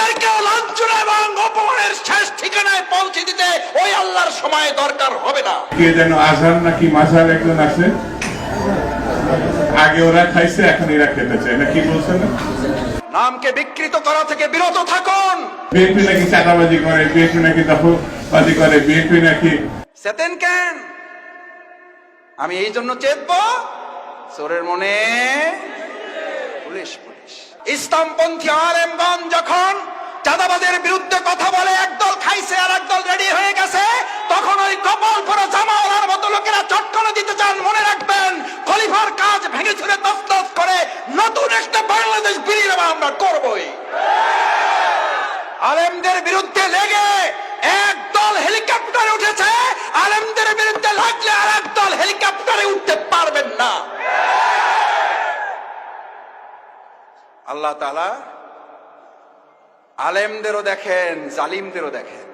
আপনাদেরকে লাঞ্ছনা এবং অপমানের শেষ ঠিকানায় পৌঁছে দিতে ওই আল্লাহর সময় দরকার হবে না। কে যেন আজহার নাকি মাঝার একজন আছে, আগে ওরা খাইছে এখন এরা খেতে চায় না, কি বলছেন? নামকে বিকৃত করা থেকে বিরত থাকুন। বিএনপি নাকি চাঁদাবাজি করে, বিএনপি নাকি দখলবাজি করে, বিএনপি নাকি চেতেন কেন? আমি এই জন্য চেতব, চোরের মনে পুলিশ পুলিশ। ইসলামপন্থী আলেমগণ যখন চাঁদাবাজের বিরুদ্ধে কথা বলে, একদল খাইছে আর একদল রেডি হয়ে গেছে, তখন ওই কপাল পরা জামাওয়ালার মতো লোকেরা চটকানো দিতে চান। মনে রাখবেন, খলিফার কাজ ভেঙে চুরে তছনছ করে নতুন একটা বাংলাদেশ বিনির্মাণ আমরা করবই। আলেমদের বিরুদ্ধে লেগে একদল হেলিকপ্টারে উঠেছে, আলেমদের বিরুদ্ধে লাগলে আর একদল হেলিকপ্টারে উঠতে পারবেন না। আল্লাহ তাআলা আলেমদেরও দেখেন, জালিমদেরও দেখেন।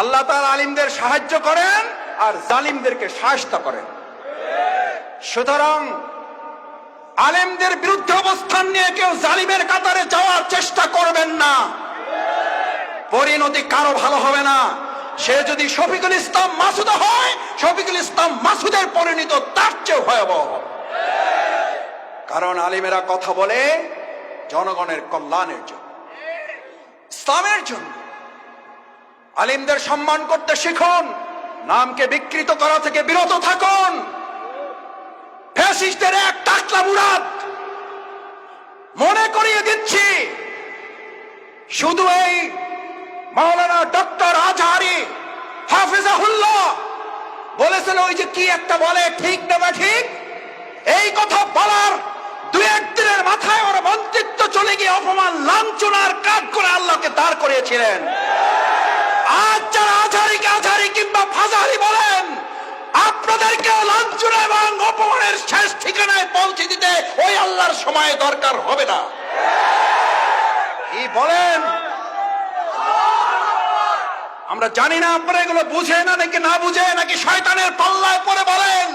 আল্লাহ তাআলা আলিমদের সাহায্য করেন আর জালিমদেরকে শায়েস্তা করেন। সুতরাং আলেমদের বিরুদ্ধে অবস্থান নিয়ে কেউ জালিমের কাতারে যাওয়ার চেষ্টা করবেন না, পরিণতি কারো ভালো হবে না। সে যদি শফিকুল ইসলাম মাসুদ হয়, শফিকুল ইসলাম মাসুদের পরিণতি তার চেয়ে ভয়াবহ। কারণ আলিমেরা কথা বলে জনগণের কল্যাণের জন্য, ইসলামের জন্য। আলিমদের সম্মান করতে শিখুন, নামকে বিকৃত করা থেকে বিরত থাকুন। ফ্যাসিস্টদের এক টাকলা মুরাদ মনে করিয়ে দিচ্ছি, শুধু এই মাওলানা ডক্টর আজহারি হাফিজাহুল্লাহ বলেছেন, ওই যে কি একটা বলে, ঠিক না ঠিক, এই কথা বলার দুই একদিনের মাথায় ওর মন্ত্রিত্ব চলে গিয়ে অপমান লাঞ্ছনার কাজ করে আল্লাহকে দাঁড় করিয়েছিলেন। আজ যারা আজহারিকে আজহারি কিংবা ফাজারি বলেন, আপনাদেরকে লাঞ্ছনা এবং অপমানের শেষ ঠিকানায় পৌঁছে দিতে ওই আল্লাহর সময় দরকার হবে না। কি বলেন? আমরা জানি না আপনারা এগুলো বুঝে না নাকি না বুঝে, নাকি শয়তানের পাল্লায় পড়ে বলেন।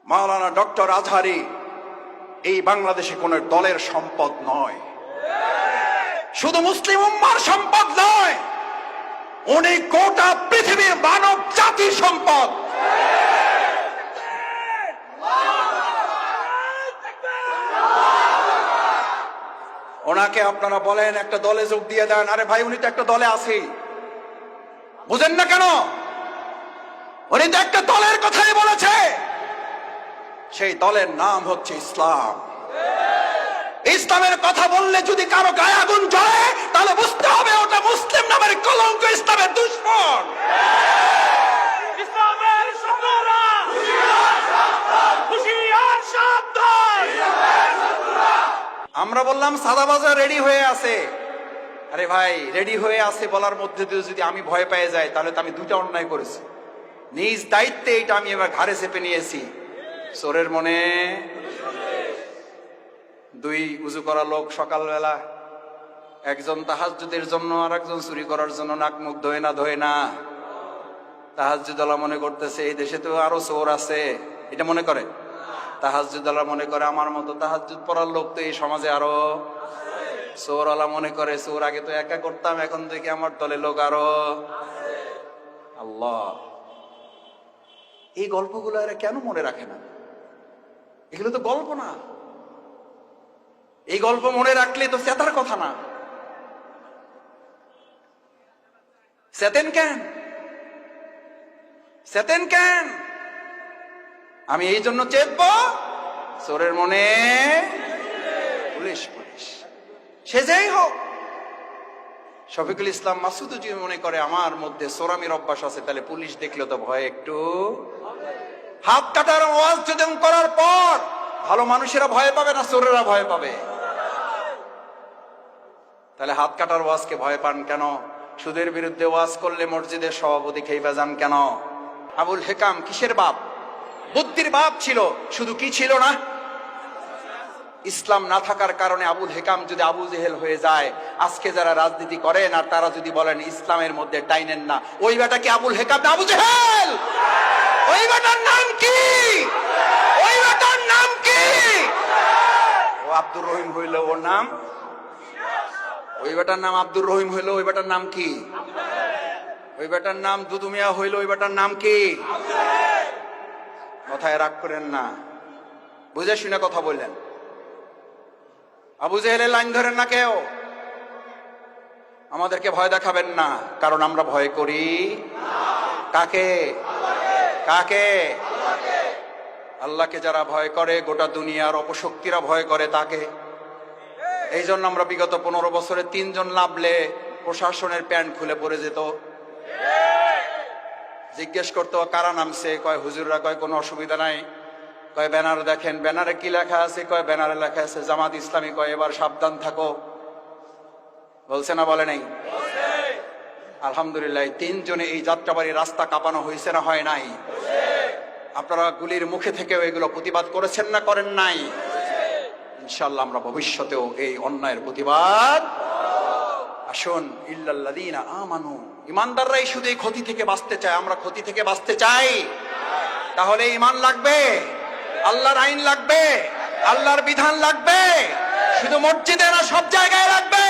মাওলানা ডক্টর আজহারি এই বাংলাদেশে কোন দলের সম্পদ নয়, শুধু মুসলিম উম্মার সম্পদ নয়, উনি গোটা পৃথিবীর মানব জাতির সম্পদ। ওনাকে আপনারা বলেন একটা দলে যোগ দিয়ে দেন, আরে ভাই উনি তো একটা দলে আছেই, বুঝেন না কেন? উনি তো একটা দলের কথাই বলেছে, সেই দলের নাম হচ্ছে ইসলাম। ইসলামের কথা বললে যদি কারো গায়ে আগুন জ্বলে, তাহলে বুঝতে হবে ওটা মুসলিম নামের কলঙ্ক, ইসলামের দুশমন। ইসলামের শত্রুরা হুঁশিয়ার সাবধান। আমরা বললাম সাদাবাজার রেডি হয়ে আছে। আরে ভাই, রেডি হয়ে আছে বলার মধ্যে দিয়ে যদি আমি ভয় পেয়ে যাই, তাহলে তো আমি দুইটা অন্যায় করেছি। নিজ দায়িত্বে এটা আমি এবার ঘাড়ে চেপে নিয়েছি। চোরের মনে দুই উজু করা লোক সকালবেলা, একজন তাহাজ্জুদের জন্য আর একজন চুরি করার জন্য নাক মুখ ধোয় না। তাহাজ্জুদওয়ালা মনে করতেছে এই দেশে তো আরো চোর আছে, এটা মনে করে। তাহাজ্জুদওয়ালা মনে করে আমার মতো তাহাজ্জুদ পড়ার লোক তো এই সমাজে আরো। চোরওয়ালা মনে করে চোর আগে তো একা করতাম, এখন থেকে আমার দলে লোক আরো। আল্লাহ, এই গল্পগুলো এরা কেন মনে রাখে না? এগুলো তো গল্প না, এই গল্প মনে রাখলে তো চেতার কথা না। চেতেন কেন? চেতেন কেন? আমি এই জন্য চেতব, চোরের মনে পুলিশ পুলিশ। সে যেই হোক, শফিকুল ইসলাম মাসুদ যদি মনে করে আমার মধ্যে চোরামির অভ্যাস আছে, তাহলে পুলিশ দেখলে তো ভয় একটু। হাত কাটার আওয়াজ যদি করার পর ভালো মানুষেরা ভয় পাবে না চোরেরা ভয় পাবে? তাহলে হাত কাটার ওয়াজকে ভয় পান কেন? সুদের বিরুদ্ধে ওয়াজ করলে মসজিদের সভাপতি খেইবা যান কেন? আবুল হেকাম কিসের বাপ? বুদ্ধির বাপ ছিল, শুধু কি ছিল না? ইসলাম না থাকার কারণে আবুল হেকাম যদি আবু জেহেল হয়ে যায়, আজকে যারা রাজনীতি করেন আর তারা যদি বলেন ইসলামের মধ্যে টাইনেন না, ওই বেটা কি আবুল হেকাম না আবু জেহেল? ওই বেটার নাম কি? ওই বেটার নাম কি? ও আব্দুর রহিম হইল ওর নাম, ওই বেটার নাম আব্দুর রহিম হইল ওই বেটার নাম কি? ওই বেটার নাম দুদু মিয়া হইল ওই বেটার নাম কি? কথায় রাগ করেন না, বুঝে শুনে কথা বললেন। আবু জেহেলের লাইন ধরেন না কেউ, আমাদেরকে ভয় দেখাবেন না, কারণ আমরা ভয় করি কাকে? কাকে? আল্লাহকে যারা ভয় করে, গোটা দুনিয়ার অপশক্তিরা ভয় করে তাকে। এই জন্য আমরা বিগত 15 বছরে 3 জন নামলে প্রশাসনের প্যান্ট খুলে পড়ে যেত। জিজ্ঞেস করতো কারা নামছে, কয় হুজুররা, কয় কোনো অসুবিধা নাই, কয় ব্যানার দেখেন, ব্যানারে কি লেখা আছে, কয় ব্যানারে লেখা আছে জামাত ইসলামী, কয় এবার সাবধান থাকো। বলছে না বলে নাই? আলহামদুলিল্লাহ 3 জনে এই যাত্রাবাড়ি রাস্তা কাঁপানো হয়েছে না হয় নাই? আপনারা গুলির মুখে থেকেও এগুলো প্রতিবাদ করেছেন না করেন নাই? ইনশাআল্লাহ আমরা ভবিষ্যতেও এই অন্যায়ের প্রতিবাদ। আসুন, ইল্লাল্লাযীনা আমানু, ইমানদাররাই শুধু এই ক্ষতি থেকে বাঁচতে চায়। আমরা ক্ষতি থেকে বাঁচতে চাই, তাহলে ঈমান লাগবে, আল্লাহর আইন লাগবে, আল্লাহর বিধান লাগবে। শুধু মসজিদে না, সব জায়গায় লাগবে।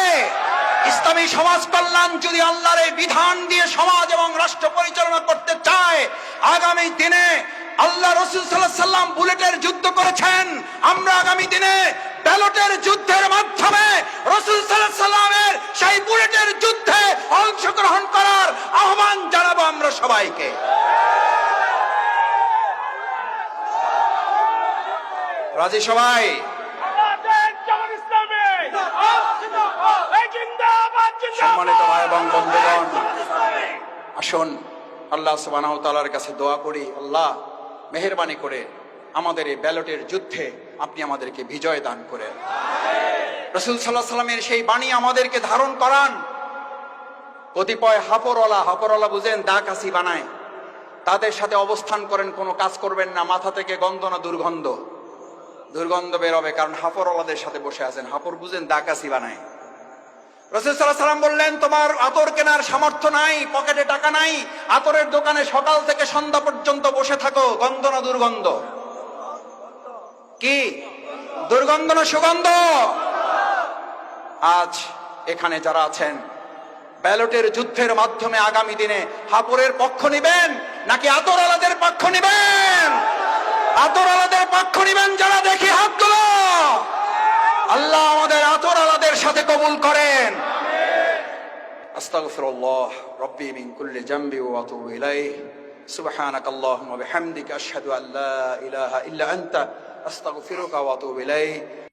ইসলামী সমাজ কল্যাণ যদি আল্লাহর এই বিধান দিয়ে সমাজ এবং রাষ্ট্র পরিচালনা করতে চায়, আগামী দিনে আল্লাহ রাসূল সাল্লাল্লাহু আলাইহি সাল্লাম বুলেটের যুদ্ধ করেছেন, আমরা আগামী দিনে ব্যালটের যুদ্ধের মাধ্যমে রাসূল সাল্লাল্লাহু আলাইহি সাল্লামের সেই বুলেটের যুদ্ধে অংশগ্রহণ করার আহ্বান জানাবো আমরা সবাইকে। রাজি সবাই? সম্মানিত ভাই এবং বন্ধুগণ, আসুন আল্লাহ সুবহানাহু ওয়া তাআলার কাছে দোয়া করি, আল্লাহ মেহেরবানি করে আমাদের এই ব্যালটের যুদ্ধে আপনি আমাদেরকে বিজয় দান করেন। রাসূল সাল্লাল্লাহু আলাইহি সাল্লামের সেই বাণী আমাদেরকে ধারণ করান। কতিপয় হাপরওয়ালা বুঝেন, দা কাশি বানায়, তাদের সাথে অবস্থান করেন, কোনো কাজ করবেন না। মাথা থেকে গন্ধ না দুর্গন্ধ বেরোবে, কারণ হাপরওয়ালাদের সাথে বসে আছেন। হাপর বুঝেন, দা কাশি বানায়। রাসূল সাল্লাল্লাহু আলাইহি সাল্লাম বললেন, তোমার আতর কেনার সামর্থ্য নাই, পকেটে টাকা নাই, আতরের দোকানে সকাল থেকে সন্ধ্যা পর্যন্ত বসে থাকো। গন্ধ না দুর্গন্ধ? কি দুর্গন্ধ না সুগন্ধ? আজ এখানে যারা আছেন, ব্যালটের যুদ্ধের মাধ্যমে আগামী দিনে হাপরের পক্ষ নিবেন নাকি আতরওয়ালাদের পক্ষ নিবেন? আতরওয়ালাদের পক্ষ নিবেন যারা, দেখি হাত তুলো। আল্লাহ আমাদের আতরওয়ালাদের সাথে কবুল করেন। আস্তাগফিরুল্লাহ রাব্বি মিন কুল্লি জামবি ওয়া আতুবু ইলাইহি। সুবহানাকাল্লাহুম্মা ওয়া বিহামদিকা আশহাদু আল্লা ইলাহা ইল্লা আনতা আস্তাগফিরুকা ওয়া আতুবু ইলাইক।